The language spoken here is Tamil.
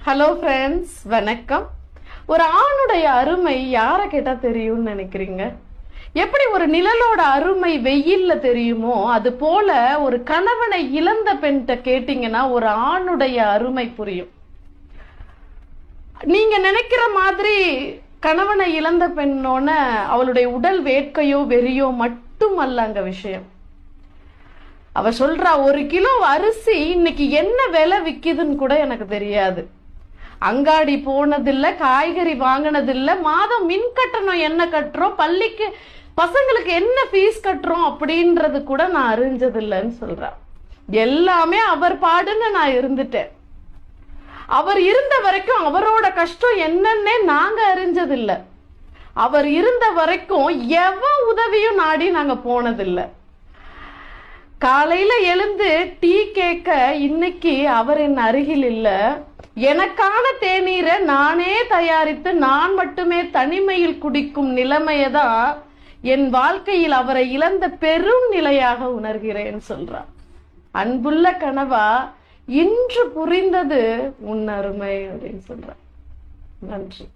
ஹலோ ஃப்ரெண்ட்ஸ், வணக்கம். ஒரு ஆணுடைய அருமை யாரை கேட்டா தெரியும்னு நினைக்கிறீங்க? எப்படி ஒரு நிழலோட அருமை வெயில்ல தெரியுமோ அது போல ஒரு கணவனை இழந்த பெண்கிட்ட கேட்டீங்கன்னா ஒரு ஆணுடைய அருமை புரியும். நீங்க நினைக்கிற மாதிரி கணவனை இழந்த பெண்ணோன அவளுடைய உடல் வேட்கையோ வெறியோ மட்டும் அல்ல அங்க விஷயம். அவ சொல்றா, 1 கிலோ அரிசி இன்னைக்கு என்ன விலை விக்குதுன்னு கூட எனக்கு தெரியாது. அங்காடி போனதில்ல, காய்கறி வாங்கினதில்ல, மாதம் மின் கட்டணம் என்ன கட்டுறோம், பள்ளிக்கு பசங்களுக்கு என்ன ஃபீஸ் கட்டுறோம் அப்படின்றது கூட நான் அறிஞ்சதில்லைன்னு சொல்றேன். எல்லாமே அவர் பாடுன்னு நான் இருந்துட்டேன். அவர் இருந்த வரைக்கும் அவரோட கஷ்டம் என்னன்னே நாங்க அறிஞ்சதில்லை. அவர் இருந்த வரைக்கும் எவன் உதவியும் நாடி நாங்க போனதில்லை. காலையில எழுந்து டீ கேட்க இன்னைக்கு அவர் என் அருகில் இல்ல. எனக்கான தேநீரை நானே தயாரித்து நான் மட்டுமே தனிமையில் குடிக்கும் நிலைமையதான் என் வாழ்க்கையில் அவரை இழந்த பெரும் நிலையாக உணர்கிறேன் சொல்றார். அன்புள்ள கனவா, இன்று புரிந்தது உன் அருமை அப்படின்னு சொல்ற. நன்றி.